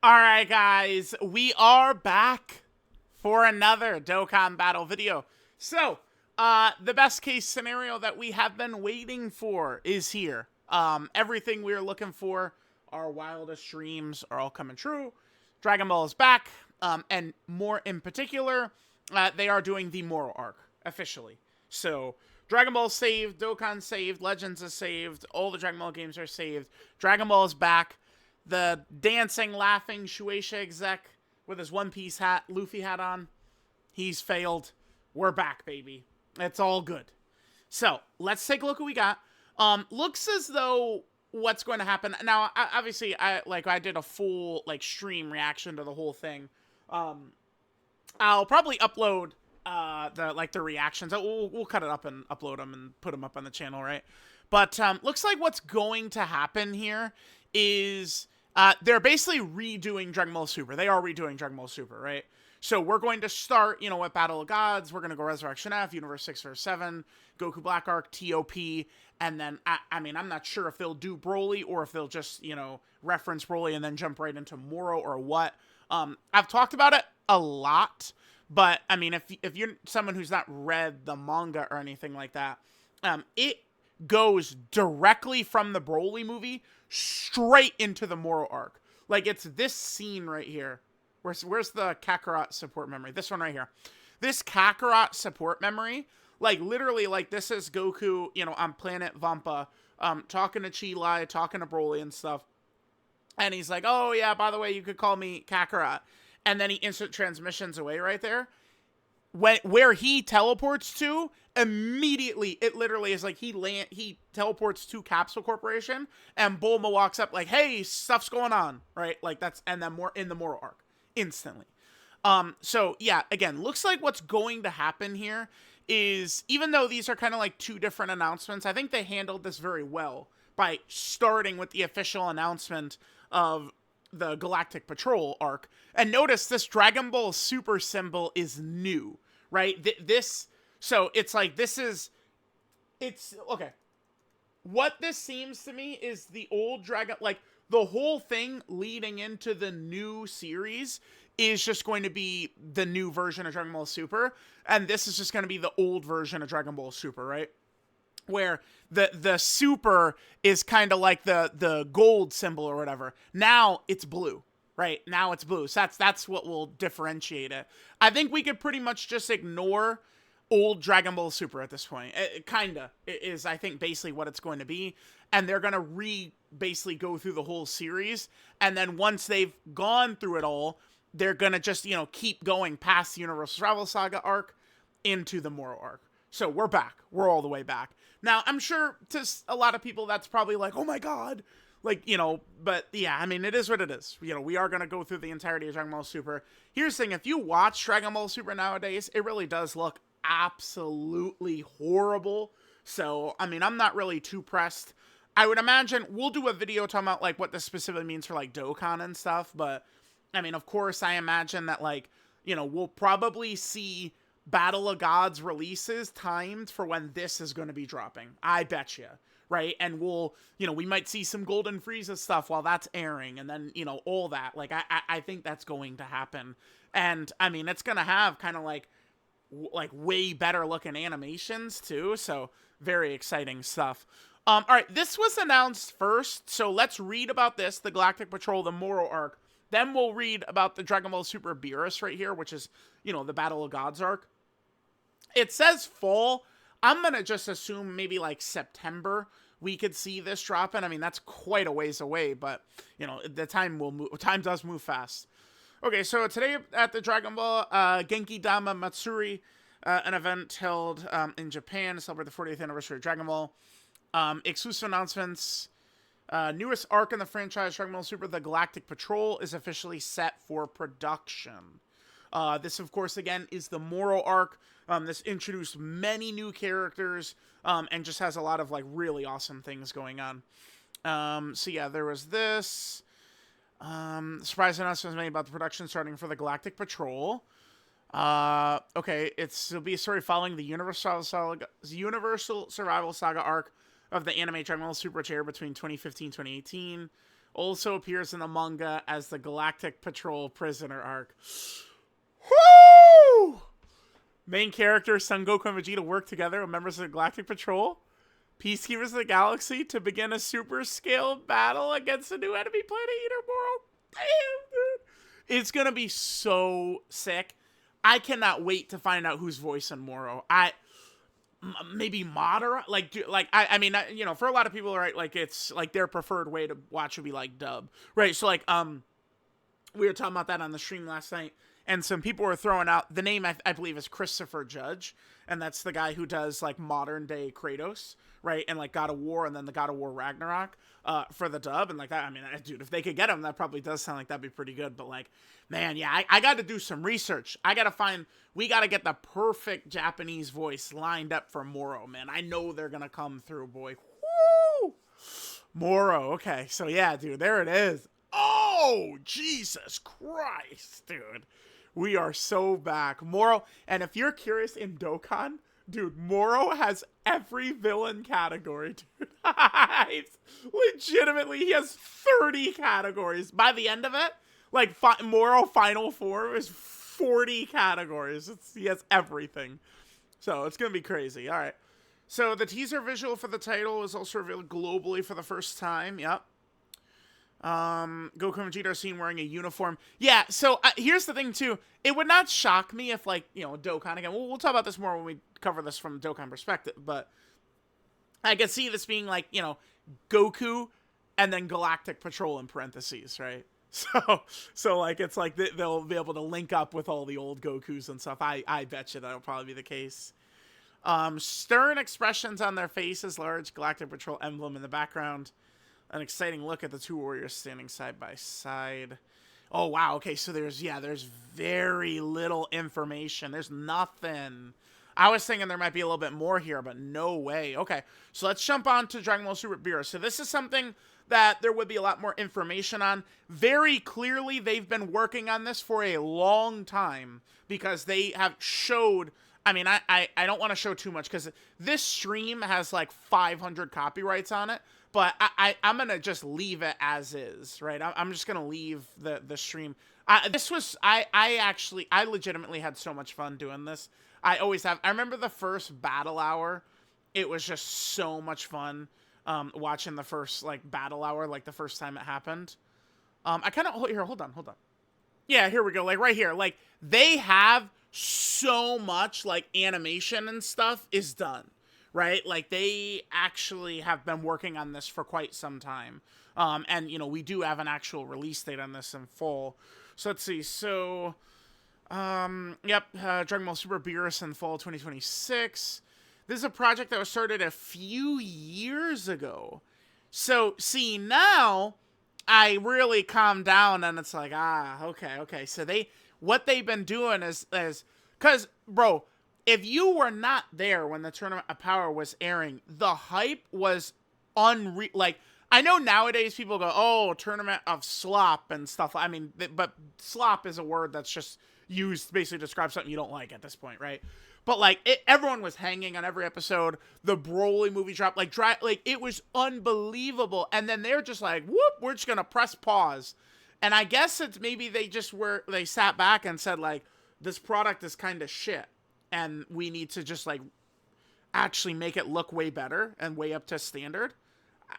Alright guys, we are back for another Dokkan Battle video. So, the best case scenario that we have been waiting for is here. Everything we are looking for, our wildest dreams are all coming true. Dragon Ball is back, and more in particular, they are doing the Moro arc, officially. So, Dragon Ball saved, Dokkan saved, Legends is saved, all the Dragon Ball games are saved. Dragon Ball is back. The dancing, laughing Shueisha exec with his One Piece hat, Luffy hat on, he's failed. We're back, baby. It's all good. So, let's take a look what we got. Looks as though what's going to happen... Now, obviously, I did a full, stream reaction to the whole thing. I'll probably upload the reactions. We'll cut it up and upload them and put them up on the channel, right? But looks like what's going to happen here is they're basically redoing Dragon Ball Super. They are redoing Dragon Ball Super, right? So we're going to start, with Battle of Gods. We're going to go Resurrection F, Universe 6 vs 7, Goku Black Arc, TOP, and then, I'm not sure if they'll do Broly or if they'll just, reference Broly and then jump right into Moro or what. I've talked about it a lot, but, if you're someone who's not read the manga or anything like that, it goes directly from the Broly movie straight into the Moro arc. Like, it's this scene right here. Where's the Kakarot support memory? This one right here. This Kakarot support memory, literally, this is Goku, on planet Vampa, talking to Chi-Lai, talking to Broly and stuff. And he's like, oh, yeah, by the way, you could call me Kakarot. And then he instant transmissions away right there. Where he teleports to, immediately, it literally is like he teleports to Capsule Corporation, and Bulma walks up like, hey, stuff's going on, right? And then more in the Moro arc, instantly. So, yeah, again, looks like what's going to happen here is, even though these are kind of like two different announcements, I think they handled this very well by starting with the official announcement of the Galactic Patrol arc. And notice this Dragon Ball Super symbol is new, right? So it's like, it's, okay. What this seems to me is the old Dragon, the whole thing leading into the new series is just going to be the new version of Dragon Ball Super. And this is just going to be the old version of Dragon Ball Super, right? Where the super is kind of like the gold symbol or whatever. Now it's blue, right? Now it's blue. So that's what will differentiate it. I think we could pretty much just ignore old Dragon Ball Super at this point. It kinda is, I think, basically what it's going to be. And they're going to basically go through the whole series. And then once they've gone through it all, they're going to just, keep going past the Universal Travel Saga arc into the Moro arc. So we're back. We're all the way back. Now, I'm sure to a lot of people that's probably like, oh my god. But yeah, it is what it is. We are going to go through the entirety of Dragon Ball Super. Here's the thing, if you watch Dragon Ball Super nowadays, it really does look absolutely horrible. So, I'm not really too pressed. I would imagine we'll do a video talking about, what this specifically means for, Dokkan and stuff. But, of course, I imagine that, we'll probably see Battle of Gods releases timed for when this is going to be dropping. I bet you, right? And we'll, we might see some Golden Frieza stuff while that's airing, and then, all that. I think that's going to happen. And, it's going to have kind of like way better looking animations too, so very exciting stuff. All right, this was announced first, so let's read about this, the Galactic Patrol, the Moro arc. Then we'll read about the Dragon Ball Super Beerus right here, which is, the Battle of Gods arc. It says fall. I'm going to just assume maybe September we could see this dropping. That's quite a ways away, but, the time does move fast. Okay, so today at the Dragon Ball Genki Dama Matsuri, an event held in Japan to celebrate the 40th anniversary of Dragon Ball. Exclusive announcements. Newest arc in the franchise, Dragon Ball Super, the Galactic Patrol, is officially set for production. This, of course, again, is the Moro arc. This introduced many new characters and just has a lot of really awesome things going on. So yeah, there was this. Surprise announcement was made about the production starting for the Galactic Patrol. Okay, it'll be a story following the Universal Survival Saga arc of the anime Dragon Ball Super, which aired between 2015 and 2018. Also appears in the manga as the Galactic Patrol prisoner arc. Woo! Main characters Son Goku and Vegeta work together with members of the Galactic Patrol, Peacekeepers of the Galaxy, to begin a super scale battle against a new enemy planet Eater Moro. Damn, dude. It's gonna be so sick. I cannot wait to find out who's voicing Moro. Maybe Madara, I mean, you know, for a lot of people, right, like, it's like their preferred way to watch would be like dub, right? So like, we were talking about that on the stream last night, and some people were throwing out the name. I believe is Christopher Judge, and that's the guy who does like modern day Kratos, right, and like God of War, and then the God of War Ragnarok, for the dub, and like that. I mean, dude, if they could get him, that probably does sound like that'd be pretty good. But like, man, yeah, I got to do some research. We got to get the perfect Japanese voice lined up for Moro, man. I know they're gonna come through, boy. Woo! Moro. Okay, so yeah, dude, there it is. Oh, Jesus Christ, dude. We are so back. Moro, and if you're curious, in Dokkan, dude, Moro has every villain category, dude. Legitimately, he has 30 categories. By the end of it, like, Moro Final Form is 40 categories. He has everything. So, it's going to be crazy. All right. So, the teaser visual for the title is also revealed globally for the first time. Yep. Goku and Vegeta are seen wearing a uniform. Yeah, so here's the thing, too. It would not shock me if, like, you know, Dokkan, again, we'll talk about this more when we cover this from Dokkan perspective, but I could see this being, like, you know, Goku and then Galactic Patrol in parentheses, right? So like, it's like they'll be able to link up with all the old Gokus and stuff. I bet you that'll probably be the case. Stern expressions on their faces, large Galactic Patrol emblem in the background. An exciting look at the two warriors standing side by side. Oh, wow. Okay, so there's very little information. There's nothing. I was thinking there might be a little bit more here, but no way. Okay, so let's jump on to Dragon Ball Super Beerus. So this is something that there would be a lot more information on. Very clearly, they've been working on this for a long time because they have showed... I mean, I don't want to show too much because this stream has like 500 copyrights on it. But I'm going to just leave it as is, right? I'm just going to leave the stream. I legitimately had so much fun doing this. I always have. I remember the first battle hour. It was just so much fun watching the first, like, battle hour, like, the first time it happened. I kind of... Here, hold on. Yeah, here we go. Like, right here. Like, they have so much, like, animation and stuff is done. Right? Like, they actually have been working on this for quite some time. And, you know, we do have an actual release date on this in full. So, let's see. So, Dragon Ball Super Beerus in fall 2026. This is a project that was started a few years ago. So, see, now, I really calmed down, and it's like, okay. So, what they've been doing is, because, bro... If you were not there when the Tournament of Power was airing, the hype was unreal. Like, I know nowadays people go, oh, Tournament of Slop and stuff. I mean, but slop is a word that's just used to basically describe something you don't like at this point, right? But, like, everyone was hanging on every episode. The Broly movie dropped. Like, it was unbelievable. And then they're just like, whoop, we're just going to press pause. And I guess it's maybe they sat back and said, like, this product is kind of shit. And we need to just, like, actually make it look way better and way up to standard,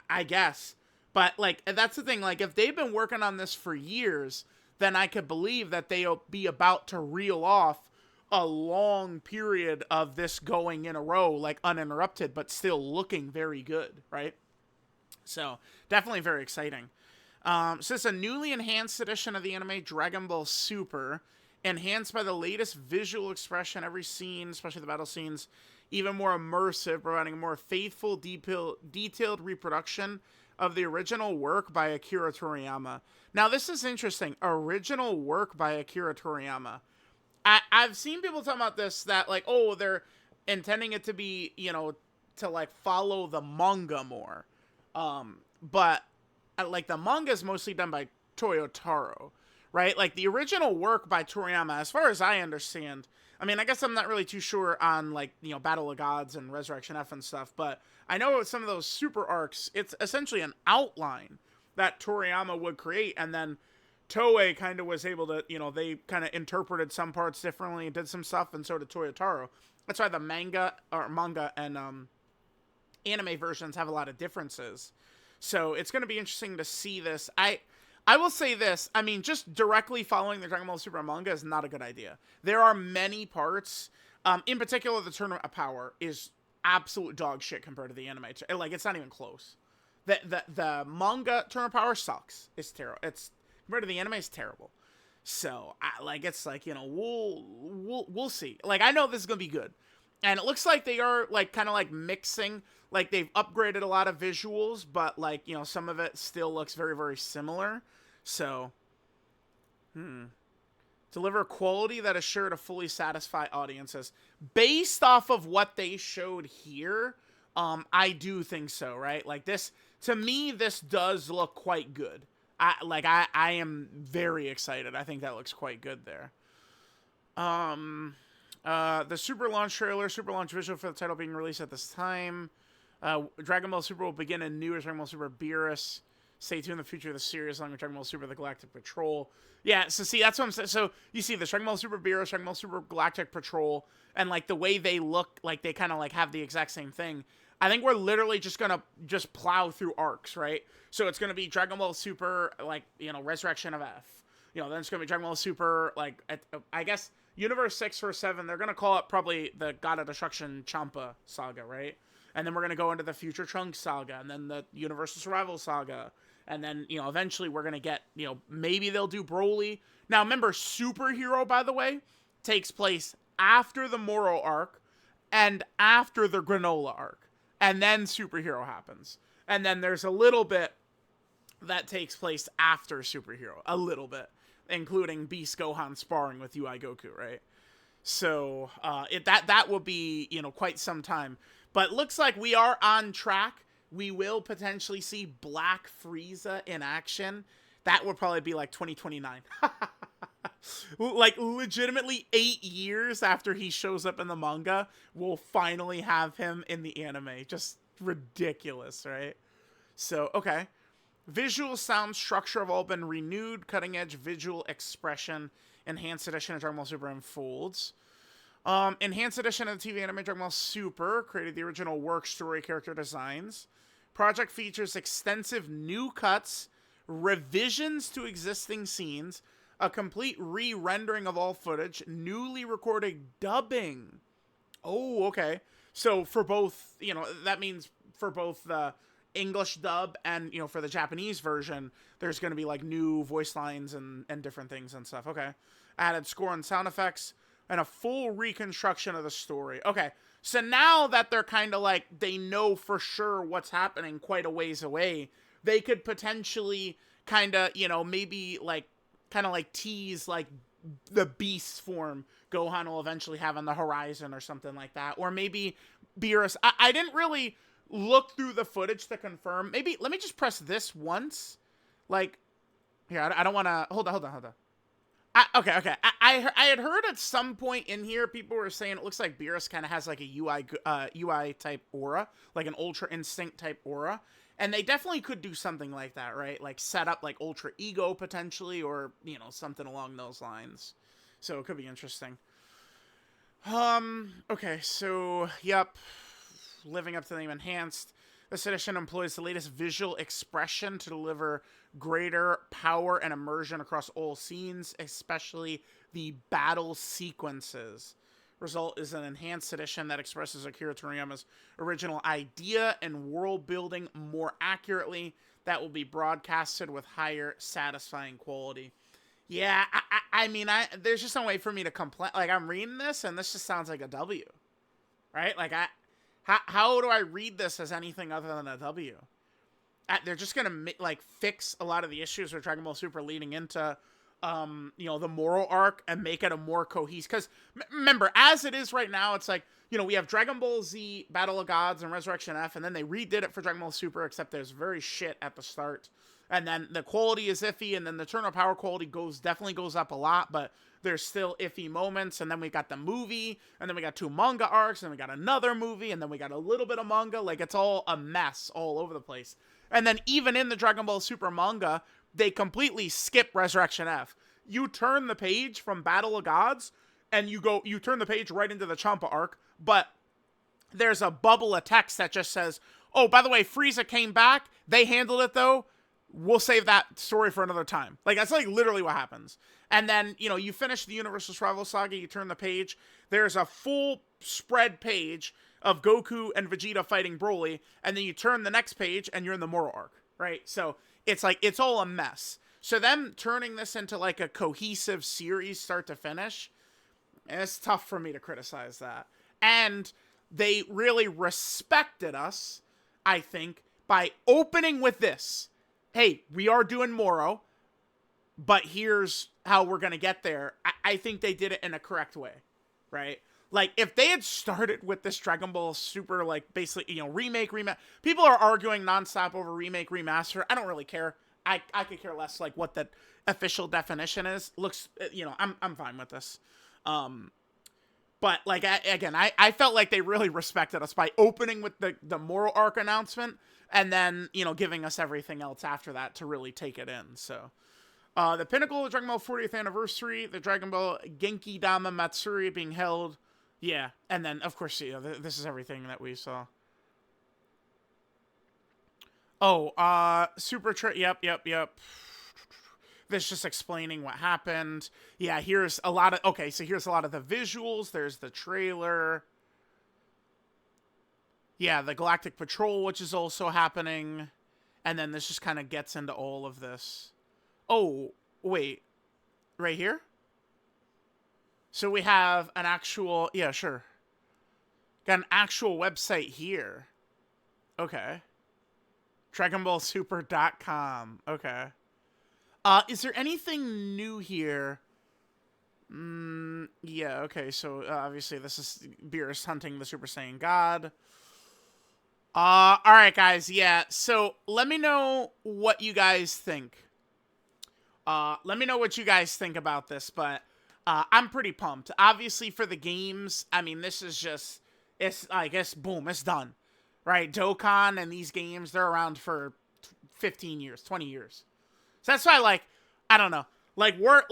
I guess. But, like, that's the thing. Like, if they've been working on this for years, then I could believe that they'll be about to reel off a long period of this going in a row, like, uninterrupted, but still looking very good, right? So, definitely very exciting. So, it's a newly enhanced edition of the anime Dragon Ball Super, enhanced by the latest visual expression, every scene, especially the battle scenes, even more immersive, providing a more faithful, detailed reproduction of the original work by Akira Toriyama. Now, this is interesting. Original work by Akira Toriyama. I've seen people talking about this, that, like, oh, they're intending it to be, you know, to, like, follow the manga more. But, like, the manga is mostly done by Toyotaro. Right? Like, the original work by Toriyama, as far as I understand, I mean, I guess I'm not really too sure on, like, you know, Battle of Gods and Resurrection F and stuff, but I know some of those super arcs, it's essentially an outline that Toriyama would create, and then Toei kind of was able to, they kind of interpreted some parts differently and did some stuff, and so did Toyotaro. That's why the manga and anime versions have a lot of differences. So it's going to be interesting to see this. I will say this. I mean, just directly following the Dragon Ball Super manga is not a good idea. There are many parts. In particular, the Tournament of Power is absolute dog shit compared to the anime. Like, it's not even close. The manga Tournament of Power sucks. It's terrible. It's compared to the anime, it's terrible. So, it's like, we'll see. Like, I know this is gonna be good, and it looks like they are like kind of like mixing. Like, they've upgraded a lot of visuals, but like, some of it still looks very, very similar. So, deliver quality that is sure to fully satisfy audiences. Based off of what they showed here, I do think so, right? Like, this, to me, this does look quite good. I am very excited. I think that looks quite good there. The Super Launch trailer, Super Launch visual for the title being released at this time. Dragon Ball Super will begin anew as Dragon Ball Super Beerus. Stay tuned in the future of the series along with Dragon Ball Super the Galactic Patrol. Yeah, so see, that's what I'm saying. So you see this Dragon Ball Super Beerus, Dragon Ball Super Galactic Patrol, and like the way they look, like they kind of like have the exact same thing. I think we're literally just gonna plow through arcs, right? So it's gonna be Dragon Ball Super, like, Resurrection of F. Then it's gonna be Dragon Ball Super, like, I guess Universe 6 or 7. They're gonna call it probably the God of Destruction Champa saga, right? And then we're gonna go into the Future Trunks saga, and then the Universal Survival saga, and then eventually we're gonna get maybe they'll do Broly. Now remember, Superhero, by the way, takes place after the Moro arc and after the Granola arc. And then Superhero happens. And then there's a little bit that takes place after Superhero. A little bit. Including Beast Gohan sparring with UI Goku, right? So, that will be, quite some time. But looks like we are on track. We will potentially see Black Frieza in action. That will probably be like 2029. Like, legitimately 8 years after he shows up in the manga, we'll finally have him in the anime. Just ridiculous, right? So, okay. Visual, sound, structure have all been renewed. Cutting edge visual expression. Enhanced edition of Dragon Ball Super unfolds. Enhanced edition of the TV anime Dragon Ball Super created the original work, story, character designs. Project features extensive new cuts, revisions to existing scenes, a complete re-rendering of all footage, newly recorded dubbing. Oh, okay. So for both, that means for both the English dub and, for the Japanese version, there's going to be like new voice lines and different things and stuff. Okay. Added score and sound effects and a full reconstruction of the story. Okay. So now that they're kind of like, they know for sure what's happening quite a ways away, they could potentially kind of, maybe like, kind of like tease like the beast form Gohan will eventually have on the horizon or something like that. Or maybe Beerus. I didn't really look through the footage to confirm. Maybe, let me just press this once. Like, here, I don't want to, hold on. Okay. I had heard at some point in here, people were saying it looks like Beerus kind of has like a UI type aura, like an Ultra Instinct type aura. And they definitely could do something like that, right? Like set up like Ultra Ego potentially, or, something along those lines. So it could be interesting. Okay, so, yep. Living up to the name Enhanced. This edition employs the latest visual expression to deliver greater power and immersion across all scenes, especially the battle sequences. Result is an enhanced edition that expresses Akira Toriyama's original idea and world building more accurately, that will be broadcasted with higher satisfying quality. Yeah, I mean, there's just no way for me to complain. Like, I'm reading this and this just sounds like a W, right? Like, how do I read this as anything other than a W? They're just gonna like fix a lot of the issues with Dragon Ball Super leading into the Moro arc and make it a more cohesive. Because remember, as it is right now, it's like, we have Dragon Ball Z, Battle of Gods, and Resurrection F, and then they redid it for Dragon Ball Super, except there's very shit at the start. And then the quality is iffy, and then the Turn of Power quality definitely goes up a lot, but there's still iffy moments. And then we got the movie, and then we got 2 manga arcs, and we got another movie, and then we got a little bit of manga. Like, it's all a mess all over the place. And then even in the Dragon Ball Super manga, they completely skip Resurrection F. You turn the page from Battle of Gods, and you turn the page right into the Champa arc, but there's a bubble of text that just says, oh, by the way, Frieza came back. They handled it, though. We'll save that story for another time. Like, that's like literally what happens. And then, you know, you finish the Universal Rival Saga, you turn the page. There's a full spread page of Goku and Vegeta fighting Broly, and then you turn the next page, and you're in the Moro arc, right? So it's like, it's all a mess. So them turning this into like a cohesive series start to finish, it's tough for me to criticize that. And they really respected us, I think, by opening with this. Hey, we are doing Moro, but here's how we're going to get there. I think they did it in a correct way, right? Like, if they had started with this Dragon Ball Super, like, basically, you know, remake, people are arguing nonstop over remake, remaster. I don't really care. I could care less, like, what the official definition is. Looks, you know, I'm fine with this. But, like, I felt like they really respected us by opening with the Moro arc announcement, and then, you know, giving us everything else after that to really take it in, so. The pinnacle of Dragon Ball 40th anniversary, the Dragon Ball Genki Dama Matsuri being held. Yeah, and then, of course, you know, this is everything that we saw. Oh, yep. This just explaining what happened. Yeah, here's a lot of, okay, so here's a lot of the visuals. There's the trailer. Yeah, the Galactic Patrol, which is also happening. And then this just kind of gets into all of this. Oh, wait. Right here? So we have an actual, yeah, sure. Got an actual website here. Okay. DragonBallSuper.com. Okay. Is there anything new here? Yeah, okay, so obviously this is Beerus hunting the Super Saiyan God. Alright guys, yeah, so let me know what you guys think. Let me know what you guys think about this, but I'm pretty pumped. Obviously for the games, I mean, this is just, it's, I guess, boom, it's done. Right? Dokkan and these games, they're around for 15 years, 20 years. So that's why, like, I don't know. Like, we're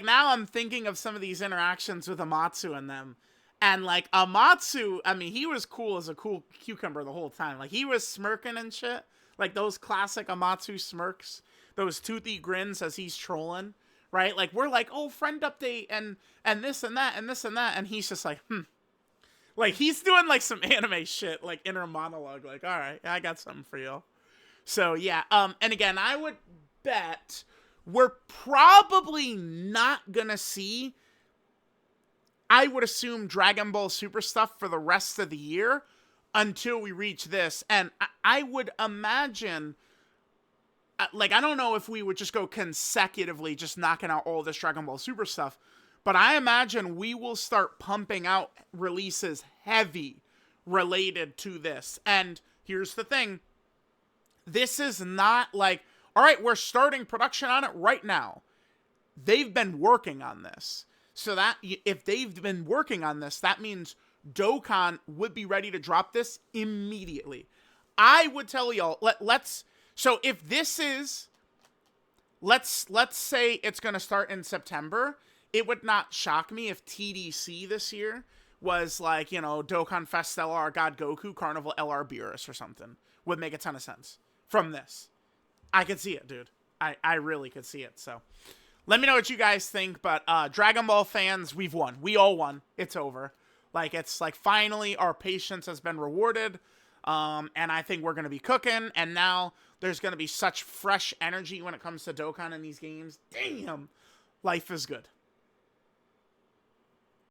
now I'm thinking of some of these interactions with Amatsu and them. And, like, Amatsu, I mean, he was cool as a cool cucumber the whole time. Like, he was smirking and shit. Like, those classic Amatsu smirks. Those toothy grins as he's trolling. Right? Like, we're like, oh, friend update, and this and that, and this and that. And he's just like, Like, he's doing, like, some anime shit, like, inner monologue. Like, all right, I got something for you. So, yeah. And again, I would bet we're probably not gonna see, I would assume, Dragon Ball Super stuff for the rest of the year until we reach this. And I would imagine, like, I don't know if we would just go consecutively just knocking out all this Dragon Ball Super stuff, but I imagine we will start pumping out releases heavy related to this. And here's the thing. This is not like, all right, we're starting production on it right now. They've been working on this. So that if they've been working on this, that means Dokkan would be ready to drop this immediately. I would tell y'all, so if this is, let's say it's going to start in September, it would not shock me if TDC this year was like, you know, Dokkan Fest LR God Goku Carnival LR Beerus or something. Would make a ton of sense from this. I could see it, dude. I really could see it. So let me know what you guys think. But Dragon Ball fans, we've won. We all won. It's over. Like, it's like finally our patience has been rewarded. And I think we're going to be cooking. And now there's going to be such fresh energy when it comes to Dokkan in these games. Damn. Life is good.